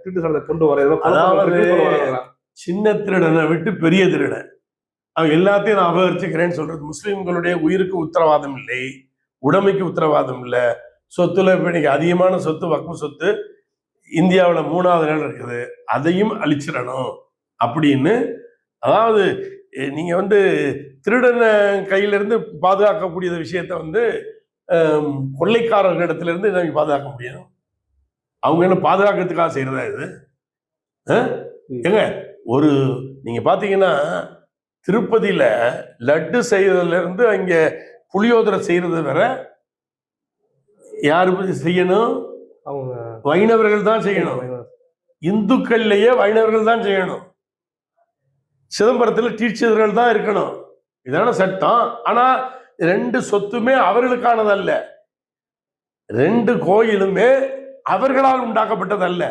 திருட்டு சட்டத்தை கொண்டு வரேன். அதாவது சின்ன திருடனை விட்டு பெரிய திருடன் அவங்க எல்லாத்தையும் நான் அபகரிச்சுக்கிறேன்னு சொல்றது. முஸ்லிம்களுடைய உயிருக்கு உத்தரவாதம் இல்லை, உடைமைக்கு உத்தரவாதம் இல்லை. சொத்துல இப்ப இன்னைக்கு அதிகமான சொத்து வக்பு சொத்து இந்தியாவில் 3வது நிலை இருக்குது. அதையும் அழிச்சிடணும் அப்படின்னு. அதாவது நீங்க வந்து திருடன கையிலிருந்து பாதுகாக்கக்கூடிய விஷயத்த வந்து கொள்ளைக்காரர்களிடத்திலிருந்து இதை பாதுகாக்க முடியும். அவங்க என்ன பாதுகாக்கிறதுக்காக செய்யறதா இது? ஏங்க ஒரு நீங்க பாத்தீங்கன்னா திருப்பதியில லட்டு செய்யறதுல இருந்து அங்க புளியோதரை செய்யறது வர யாரு செய்யணும்? அவங்க வைணவர்கள் தான் செய்யணும். இந்துக்கள்லயே வைணவர்கள் தான் செய்யணும். சிதம்பரத்தில் டீச்சர்கள் தான் இருக்கணும். இதான சட்டம். ஆனா 2 சொத்துமே அவர்களுக்கானதல்ல. 2 கோயிலுமே அவர்களால் உண்டாக்கப்பட்டது அல்ல,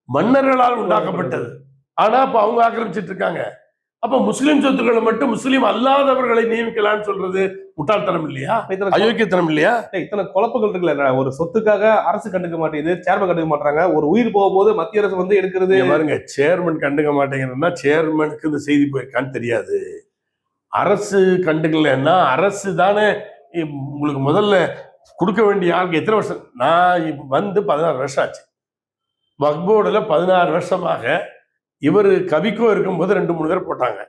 மன்னர்களால் உண்டாக்கப்பட்டது. ஆனா இப்ப அவங்க ஆக்கிரமிச்சிட்டு இருக்காங்க. அப்ப முஸ்லிம் சொத்துக்களை மட்டும் முஸ்லிம் அல்லாதவர்களை நியமிக்கலாம்னு சொல்றது முட்டாள்தனம் இல்லையா? அயோக்கியத்தனம் இல்லையா? இத்தனை குழப்பங்கள் இருக்குல்ல. ஒரு சொத்துக்காக அரசு கண்டுக்க மாட்டேங்குது, சேர்மன் கண்டுக்க மாட்டாங்க. ஒரு உயிர் போகும்போது மத்திய அரசு வந்து எடுக்கிறது. பாருங்க, சேர்மன் கண்டுக்க மாட்டேங்கிறதுனா சேர்மனுக்கு இந்த செய்தி போயிருக்கான்னு தெரியாது. அரசு கண்டுக்கலன்னா அரசு தானே உங்களுக்கு முதல்ல கொடுக்க வேண்டிய ஆளுக்கு. எத்தனை வருஷம்? நான் வந்து 16 வருஷம் ஆச்சு. வக்போர்டுல 16 வருஷமாக இவர் கவிக்கோ இருக்கும்போது 2-3 பேர் போட்டாங்க.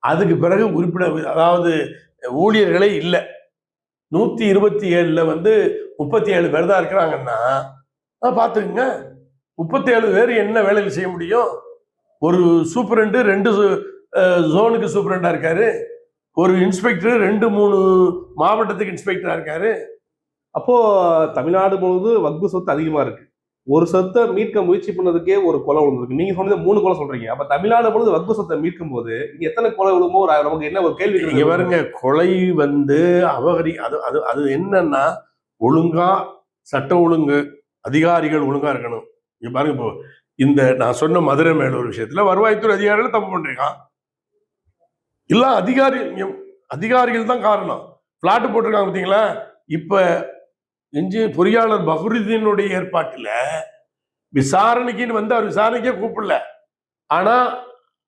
அதுக்கு பிறகு உறுப்பினர் அதாவது ஊழியர்களே இல்லை. 127ல வந்து 37 பேர் தான் இருக்கிறாங்கன்னா பார்த்துக்குங்க. 37 பேர் என்ன வேலையில் செய்ய முடியும்? ஒரு சூப்பரண்டு 2 ஜோனுக்கு சூப்பரண்டா இருக்காரு, ஒரு இன்ஸ்பெக்டர் 2-3 மாவட்டத்துக்கு இன்ஸ்பெக்டரா இருக்காரு. அப்போ தமிழ்நாடு முழுவது வக்பு சொத்து அதிகமா இருக்கு. ஒரு சொத்தை மீட்க முயற்சி பண்ணதுக்கே ஒரு கொலை விழுந்திருக்கு. நீங்க சொன்னது 3 கொலை சொல்றீங்க. அப்ப தமிழ்நாடு முழுவது வக்பு சொத்தை மீட்கும் போது இங்க எத்தனை கொலை விழுமோ நமக்கு என்ன ஒரு கேள்வி வருங்க. கொலை வந்து அபகரி அது என்னன்னா ஒழுங்கா சட்ட ஒழுங்கு அதிகாரிகள் ஒழுங்கா இருக்கணும். இங்க பாருங்க, இப்போ இந்த நான் சொன்ன மதுரை மேல ஒரு விஷயத்துல வருவாய்த்துறை அதிகாரிகள் தப்பு பண்றீங்க. இல்ல அதிகாரிகள் தான் காரணம். பிளாட் போட்டிருக்காங்க பார்த்தீங்களா? இப்ப பொறியாளர் பஹ்ருதீனுடைய ஏற்பாட்டில் விசாரணைக்குன்னு வந்து அவர் விசாரணைக்கே கூப்பிடல. ஆனா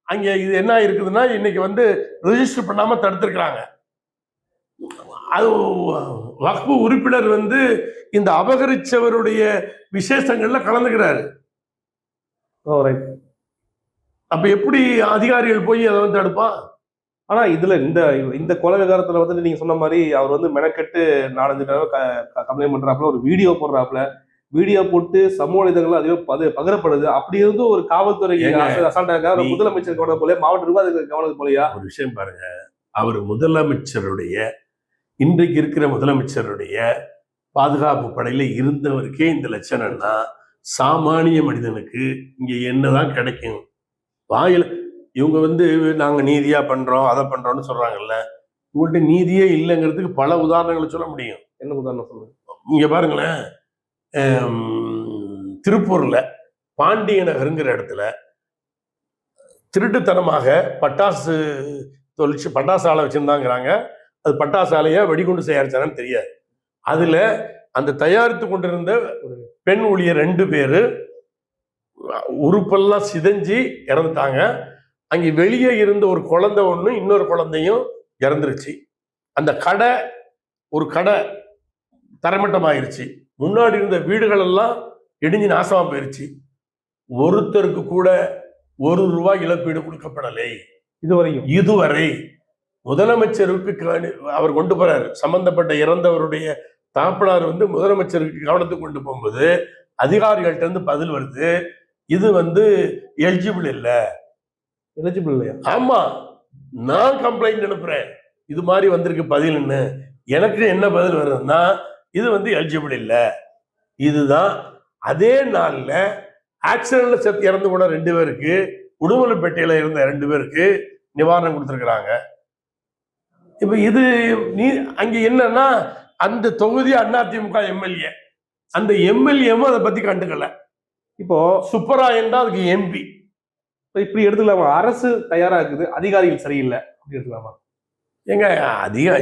அங்க இது என்ன இருக்குதுன்னா, இன்னைக்கு வந்து ரெஜிஸ்டர் பண்ணாம தடுத்திருக்கிறாங்க. அது வக்ஃபு உறுப்பினர் வந்து இந்த அபகரிச்சவருடைய விசேஷங்கள்ல கலந்துக்கிறாரு. ரைட். அப்ப எப்படி அதிகாரிகள் போய் அதை வந்து தடுப்பான்? ஆனா இதுல இந்த இந்த கொலை விகாரத்துல வந்து நீங்க சொன்ன மாதிரி அவர் வந்து மெனக்கெட்டு 4-5 தடவை கம்ப்ளைண்ட் பண்றாப்புல, ஒரு வீடியோ போடுறாப்புல, வீடியோ போட்டு சமூக வலைதளங்கள் அதிகம் பகிரப்படுது. அப்படி இருந்து ஒரு காவல்துறை அசால்ட்டாக முதலமைச்சர் கவனம் போல, மாவட்ட நிர்வாகத்துக்கு கவனம் போலையா? ஒரு விஷயம் பாருங்க, அவர் முதலமைச்சருடைய இன்றைக்கு இருக்கிற முதலமைச்சருடைய பாதுகாப்பு படையில இருந்தவருக்கே இந்த லட்சணம்னா, சாமானிய மனிதனுக்கு இங்க என்னதான் கிடைக்கும்? வாயில இவங்க வந்து நாங்க நீதியா பண்றோம், அதை பண்றோம்னு சொல்றாங்கல்ல, இவங்கள்ட்ட நீதியே இல்லைங்கிறதுக்கு பல உதாரணங்களை சொல்ல முடியும். என்ன உதாரணம் சொல்லுங்க? இங்க பாருங்களேன், திருப்பூர்ல பாண்டிய நகருங்கிற இடத்துல திருட்டுத்தனமாக பட்டாசு பட்டாசு ஆலை வச்சிருந்தாங்கிறாங்க. அது பட்டாசு ஆலையா வெடிகுண்டு தயாரிச்சானு தெரியாது. அதுல அந்த தயாரித்து கொண்டிருந்த பெண் ஊழியர் 2 பேரு உறுப்பெல்லாம் சிதைஞ்சு இறந்துட்டாங்க. அங்கே வெளியே இருந்த ஒரு குழந்தை ஒண்ணு, இன்னொரு குழந்தையும் இறந்துருச்சு. அந்த ஒரு கடை தரைமட்டமாயிருச்சு. முன்னாடி இருந்த வீடுகள் எல்லாம் இடிஞ்சு நாசமா போயிருச்சு. ஒருத்தருக்கு கூட ₹1 இழப்பீடு கொடுக்கப்படலை இதுவரை. முதலமைச்சருக்கு அவர் கொண்டு போறாரு, சம்பந்தப்பட்ட இறந்தவருடைய தாப்பனார் வந்து முதலமைச்சருக்கு கவனத்துக்கு கொண்டு போகும்போது அதிகாரிகள்ட்ட இருந்து பதில் வருது, இது வந்து எலிஜிபிள் இல்லையா? ஆமா, நான் கம்ப்ளைண்ட் அனுப்புறேன், இது மாதிரி வந்திருக்கு பதில்னு. எனக்கு என்ன பதில் வருதுன்னா, இது வந்து எலிஜிபிள் இல்லை. இதுதான். அதே நாள்ல ஆக்சிடென்ட்ல செத்து இறந்து போன 2 பேருக்கு, உடுமலைப்பேட்டையில இருந்த 2 பேருக்கு நிவாரணம் கொடுத்துருக்குறாங்க. இப்ப இது அங்க என்னன்னா, அந்த தொகுதி அதிமுக எம்எல்ஏ, அந்த எம்எல்ஏவும் அதை பத்தி கண்டுக்கல. இப்போ சுப்பராயன் தான் அதுக்கு எம்பி. இப்படி எடுத்துக்கலாமா? அரசு தயாரா இருக்குது, அதிகாரிகள் சரியில்லை அப்படி எடுத்துக்கலாமா? ஏங்க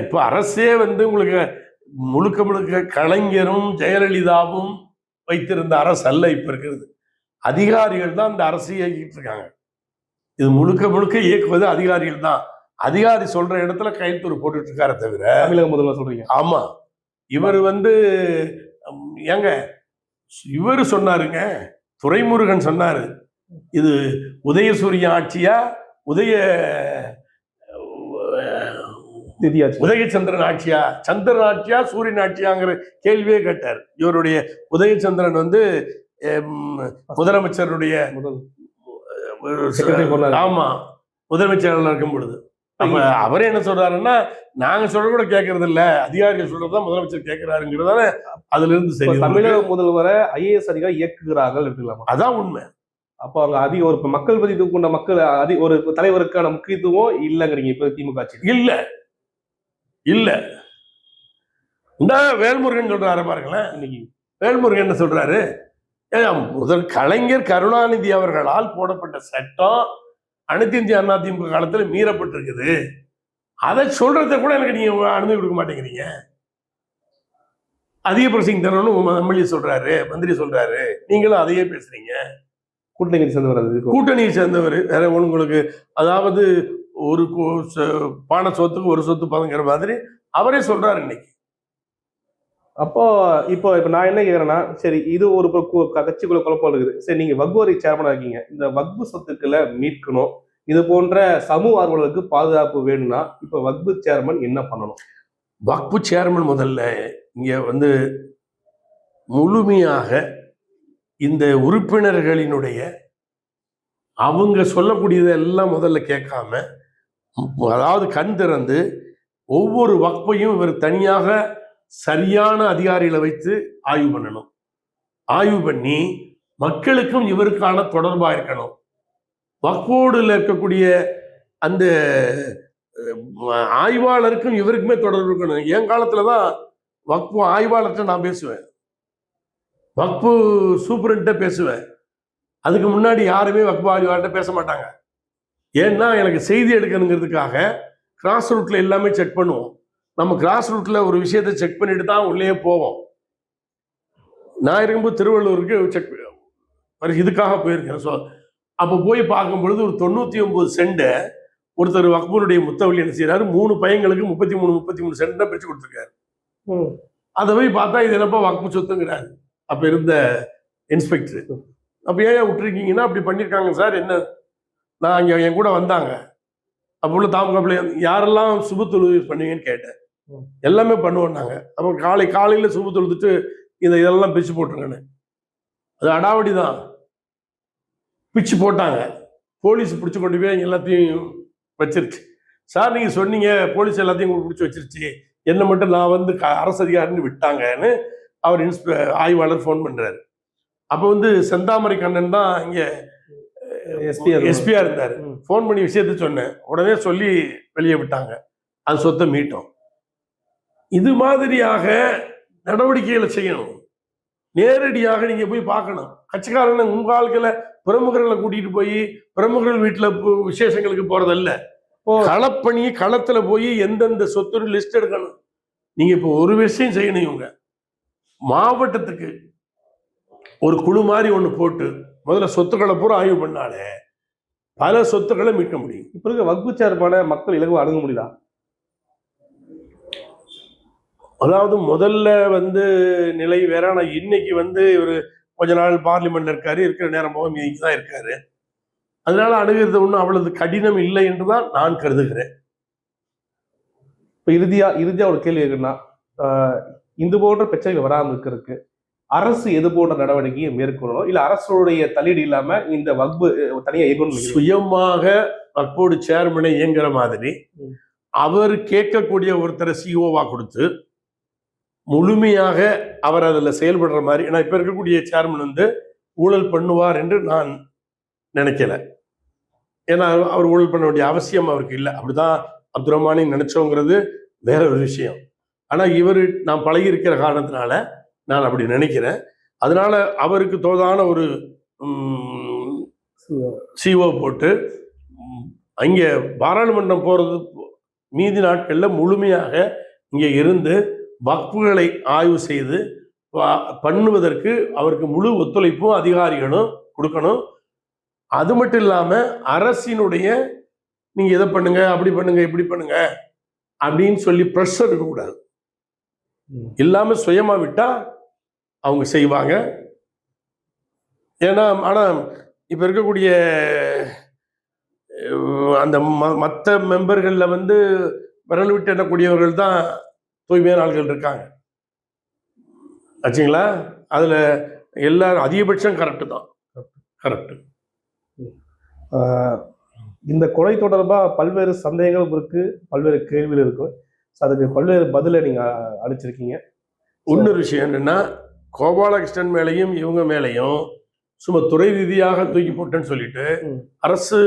இப்ப அரசே வந்து உங்களுக்கு முழுக்க கலைஞரும் ஜெயலலிதாவும் வைத்திருந்த அரசு அல்ல இப்ப இருக்கிறது. அதிகாரிகள் தான் இந்த அரசு இயக்கிட்டு இருக்காங்க. இது முழுக்க இயக்குவது அதிகாரிகள் தான். அதிகாரி சொல்ற இடத்துல கையெழுத்து போட்டுட்டு இருக்காரு தவிர. தமிழக முதல்வர் சொல்றீங்க? ஆமா. இவர் வந்து ஏங்க இவரு சொன்னாருங்க, துரைமுருகன் சொன்னாரு, இது உதயசூரியன் ஆட்சியா உதயச்சந்திரன் ஆட்சியா, சந்திரன் ஆட்சியா, சூரியன் ஆட்சியாங்கிற கேள்வியே கேட்டார். இவருடைய உதயச்சந்திரன் வந்து முதலமைச்சருடைய ஆமா முதலமைச்சர் இருக்கும் பொழுது. அப்ப அவரே என்ன சொல்றாருன்னா, நாங்க சொல்ற கூட கேட்கறது இல்ல, அதிகாரிகள் சொல்றதுதான் முதலமைச்சர் கேட்கிறாருங்கிறதால அதுல இருந்து சரி. தமிழக முதல்வரை IAS அதிகாரி இயக்குகிறார்கள் எடுத்துக்கலாமா? அதான் உண்மை. அப்போ அங்க அதிக ஒரு மக்கள் பதி கொண்ட மக்கள் ஒரு தலைவருக்கான முக்கியத்துவம் இல்லைங்கிறீங்க இப்ப திமுக ஆட்சி? இல்ல. இந்த வேல்முருகன் சொல்றாரு பாருங்களேன். இன்னைக்கு வேல்முருகன் என்ன சொல்றாரு, முதல் கலைஞர் கருணாநிதி அவர்களால் போடப்பட்ட சட்டம் அனைத்து இந்திய அண்ணா திமுக காலத்துல மீறப்பட்டிருக்குது. அதை சொல்றத கூட எனக்கு நீங்க அனுமதி கொடுக்க மாட்டேங்கிறீங்க. அதிக சிங் தரணும் எம்எல்ஏ சொல்றாரு, மந்திரி சொல்றாரு, நீங்களும் அதையே பேசுறீங்க. கூட்டணியை சேர்ந்தவர் வேற உங்களுக்கு, அதாவது ஒரு பானை சொத்துக்கு ஒரு சொத்து பதங்கிற மாதிரி அவரே சொல்றாரு இன்னைக்கு. அப்போ இப்போ நான் என்ன கேக்குறேன்னா, சரி இது ஒரு கட்சிக்குள்ள குழப்பம் இருக்குது. சரி, நீங்க வக்ஃபு வாரிய சேர்மனா இருக்கீங்க, இந்த வக்ஃபு சொத்துக்களை மீட்கணும், இது போன்ற சமூக ஆர்வலர்களுக்கு பாதுகாப்பு வேணும்னா இப்ப வக்ஃபு சேர்மன் என்ன பண்ணணும்? வக்ஃபு சேர்மன் முதல்ல இங்க வந்து முழுமையாக இந்த உறுப்பினர்களினுடைய அவங்க சொல்லக்கூடியதெல்லாம் முதல்ல கேட்காம, அதாவது கண் திறந்து ஒவ்வொரு வக்ஃபையும் இவர் தனியாக சரியான அதிகாரிகளை வைத்து ஆய்வு பண்ணணும். ஆய்வு பண்ணி மக்களுக்கும் இவருக்கான தொடர்பா இருக்கணும். வக்ஃபோடு இருக்கக்கூடிய அந்த ஆய்வாளருக்கும் இவருக்குமே தொடர்பு இருக்கணும். என் காலத்துலதான் வக்ஃபு ஆய்வாளர்கிட்ட நான் பேசுவேன், வக்ஃபு சூப்பரண்ட பேசுவேன். அதுக்கு முன்னாடி யாருமே வக்ஃபு ஆய்வாளர்கிட்ட பேச மாட்டாங்க. ஏன்னா எனக்கு செய்தி எடுக்கணுங்கிறதுக்காக கிராஸ் ரூட்ல எல்லாமே செக் பண்ணுவோம். நம்ம கிராஸ் ரூட்ல ஒரு விஷயத்தை செக் பண்ணிட்டு தான் உள்ளே போவோம். நான் இருக்கும்போது திருவள்ளூருக்கு இதுக்காக போயிருக்கேன். ஸோ அப்போ போய் பார்க்கும் பொழுது ஒரு 99 சென்டை ஒருத்தர் வக்புனுடைய முத்தவழி என்ன செய்யறாரு, 3 பையங்களுக்கு 33 சென்ட் தான் பிரிச்சு கொடுத்துருக்காரு. அதை போய் பார்த்தா இது என்னப்பா வக்பு சொத்துங்கிறாரு அப்ப இருந்த இன்ஸ்பெக்டர். அப்ப ஏன் விட்டுருக்கீங்கன்னா, அப்படி பண்ணியிருக்காங்க சார். என்ன, நான் அங்கே என் கூட வந்தாங்க, அப்போ உள்ள தாமகப்பிள்ளை யாரெல்லாம் சுப தொழுகை பண்ணுவீங்கன்னு கேட்டேன். எல்லாமே பண்ணுவோன்னாங்க. அப்போ காலையில் சுப தொழுதுட்டு இதெல்லாம் பிச்சு போட்டுருங்கன்னு. அது அடாவடி தான். பிச்சு போட்டாங்க. போலீஸ் பிடிச்சி கொண்டு போய் எல்லாத்தையும் வச்சிருச்சு. சார் நீங்கள் சொன்னீங்க போலீஸ் எல்லாத்தையும் பிடிச்சி வச்சிருச்சு, என்ன மட்டும் நான் வந்து அரசு அதிகாரின்னு விட்டாங்கன்னு அவர் ஆய்வாளர் ஃபோன் பண்ணுறாரு. அப்போ வந்து செந்தாமரை கண்ணன் தான் இங்கே எஸ்பியா இருந்தார். ஃபோன் பண்ணி விஷயத்த சொன்னேன். உடனே சொல்லி வெளியே விட்டாங்க. அது சொத்தை மீட்டோம். இது மாதிரியாக நடவடிக்கைகளை செய்யணும். நேரடியாக நீங்க போய் பார்க்கணும். கட்சிக்காரங்க உங்க ஆட்களை பிரமுகர்களை கூட்டிட்டு போய் பிரமுகர்கள் வீட்டுல விசேஷங்களுக்கு போறதல்ல. களப்பணி களத்துல போய் எந்தெந்த சொத்து லிஸ்ட் எடுக்கணும். நீங்க இப்போ ஒரு விஷயம் செய்யணும். இவங்க மாவட்டத்துக்கு ஒரு குழு மாதிரி ஒண்ணு போட்டு முதல்ல சொத்துக்களை பூரா ஆய்வு பண்ணாலே பல சொத்துக்களை மீட்க முடியும். இப்ப இருக்க வகுப்பு சார்பான மக்கள் இலகுவா அணுக முடியல. அதாவது முதல்ல வந்து நிலை வேற. ஆனா இன்னைக்கு வந்து இவர் கொஞ்ச நாள் பார்லிமெண்ட்ல இருக்காரு, இருக்கிற நேரம் போக மீதிக்கு தான் இருக்காரு. அதனால அணுகிறது ஒன்றும் அவ்வளவு கடினம் இல்லை என்றுதான் நான் கருதுகிறேன். இப்ப இறுதியா ஒரு கேள்வி இருக்குன்னா, இந்த போன்ற பிரச்சனைகள் வராமல் இருக்கிறதுக்கு அரசு எது போன்ற நடவடிக்கையை மேற்கொள்ளணும், இல்ல அரசுடைய தலையீடு இல்லாம இந்த வக்பு தனியா இயங்கணும்? சுயமாக வக்போர்டு சேர்மனை இயங்குற மாதிரி அவர் கேட்கக்கூடிய ஒருத்தரை சிஓவா கொடுத்து முழுமையாக அவர் அதில் செயல்படுற மாதிரி. ஏன்னா இப்ப இருக்கக்கூடிய சேர்மன் வந்து ஊழல் பண்ணுவார் என்று நான் நினைக்கல. ஏன்னா அவர் ஊழல் பண்ண வேண்டிய அவசியம் அவருக்கு இல்லை. அப்படிதான் அப்துல் ரஹ்மானி நினைச்சோங்கிறது வேற ஒரு விஷயம். ஆனா இவர் நான் பழகி இருக்கிற காரணத்தினால நான் அப்படி நினைக்கிறேன். அதனால அவருக்கு தோதான ஒரு சிஓ போட்டு அங்கே பாராளுமன்றம் போறது மீதி நாட்கள்ல முழுமையாக இங்கே இருந்து வக்புகளை ஆய்வு செய்து பண்ணுவதற்கு அவருக்கு முழு ஒத்துழைப்பும் அதிகாரிகளும் கொடுக்கணும். அது மட்டும் இல்லாம அரசினுடைய நீங்க இதை பண்ணுங்க, அப்படி பண்ணுங்க, இப்படி பண்ணுங்க அப்படின்னு சொல்லி ப்ரெஷர் இருக்கக்கூடாது. இல்லாம சுயமா விட்டா அவங்க செய்வாங்க. ஏன்னா ஆனா இப்ப இருக்கக்கூடிய அந்த மற்ற மெம்பர்கள்ல வந்து விரல் விட்டு எண்ணக்கூடியவர்கள் தான் தூய்மையான ஆள்கள் இருக்காங்க ஆச்சுங்களா. அதுல எல்லாரும் அதிகபட்சம் கரெக்டு தான். கரெக்டு. இந்த கொலை தொடர்பா பல்வேறு சந்தேகங்களும் இருக்கு, பல்வேறு கேள்விகள் இருக்கு. அதுக்கு பல்வேறு பதிலை நீங்க அளிச்சிருக்கீங்க. இன்னொரு விஷயம் என்னன்னா, கோபாலகிருஷ்ணன் மேலையும் இவங்க மேலையும் சும்மா துறை ரீதியாக தூக்கி போட்டேன்னு சொல்லிட்டு அரசு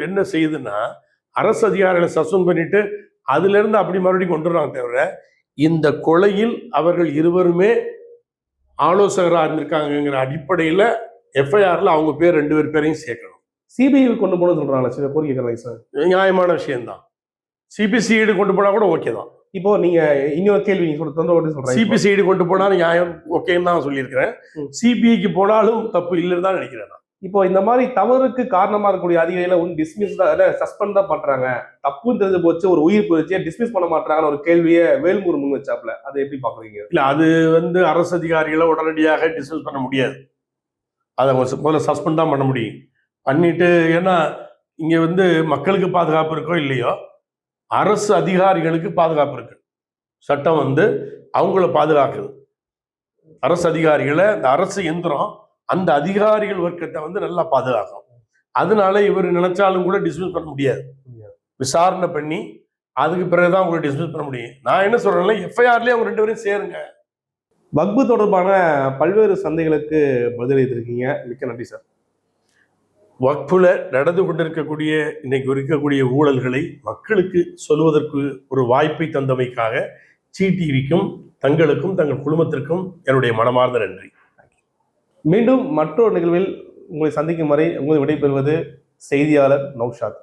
என்ன செய்யுதுன்னா, அரசு அதிகாரிகளை சஸ்பெண்ட் பண்ணிட்டு அதுல இருந்து அப்படி மறுபடியும் கொண்டு வராங்க. தவிர இந்த கொலையில் அவர்கள் இருவருமே ஆலோசகராக இருந்திருக்காங்கிற அடிப்படையில் எஃப்ஐஆர்ல அவங்க பேர் 2 பேரையும் சேர்க்கணும். சிபிஐ கொண்டு போன சொல்றாங்க சில கோரிக்கை சார். நியாயமான விஷயம்தான். சிபிசிஐடி கொண்டு போனா கூட ஓகே தான். இப்போ நீங்க இன்னொரு கேள்வி நீங்க சொல்றீங்க, சிபிசிஐடி கொண்டு போனா நியாயம் ஓகேன்னு தான் சொல்லியிருக்கிறேன். சிபிஐக்கு போனாலும் தப்பு இல்லைன்னு தான் நினைக்கிறேன். இப்போ இந்த மாதிரி தவறுக்கு காரணமா இருக்கக்கூடிய அதிகாரிகளை டிஸ்மிஸ் தான், சஸ்பெண்ட் தான் பண்றாங்க. தப்புன்னு தெரிஞ்சு போச்சு, ஒரு உயிர் போயிடுச்சு, டிஸ்மிஸ் பண்ண மாட்டாங்கன்னு ஒரு கேள்வியை வேல்முரு முன் வச்சாப்ல. அதை எப்படி பாக்குறீங்க? இல்ல, அது வந்து அரசு அதிகாரிகளை உடனடியாக டிஸ்மிஸ் பண்ண முடியாது. அதை முதல்ல சஸ்பெண்ட் தான் பண்ண முடியும். பண்ணிட்டு, ஏன்னா இங்க வந்து மக்களுக்கு பாதுகாப்பு இருக்கோ இல்லையோ, அரசு அதிகாரிகளுக்கு பாதுகாப்பு இருக்கு. சட்டம் வந்து அவங்கள பாதுகாக்குது. அரசு அதிகாரிகளை, இந்த அரசு எந்திரம் அந்த அதிகாரிகள் வர்க்கத்தை வந்து நல்லா பாதுகாக்கும். அதனால இவர் நினைச்சாலும் கூட டிஸ்மிஸ் பண்ண முடியாது. விசாரணை பண்ணி அதுக்கு பிறகுதான் உங்களை டிஸ்மிஸ் பண்ண முடியும். நான் என்ன சொல்றேன்னா, எஃப்ஐஆர்லயே அவங்க 2 பேரும் சேருங்க. வக்பு தொடர்பான பல்வேறு சந்தைகளுக்கு பதிலளித்திருக்கீங்க. மிக்க நன்றி சார். வக்புல நடந்து கொண்டிருக்கக்கூடிய இன்னைக்கு இருக்கக்கூடிய ஊழல்களை மக்களுக்கு சொல்வதற்கு ஒரு வாய்ப்பை தந்தமைக்காக டிவிக்கும் தங்களுக்கும் தங்கள் குழுமத்திற்கும் என்னுடைய மனமார்ந்த நன்றி. மீண்டும் மற்றொரு நிகழ்வில் உங்களை சந்திக்கும் வரை உங்களை விடைபெறுவது செய்தியாளர் நௌஷாத்.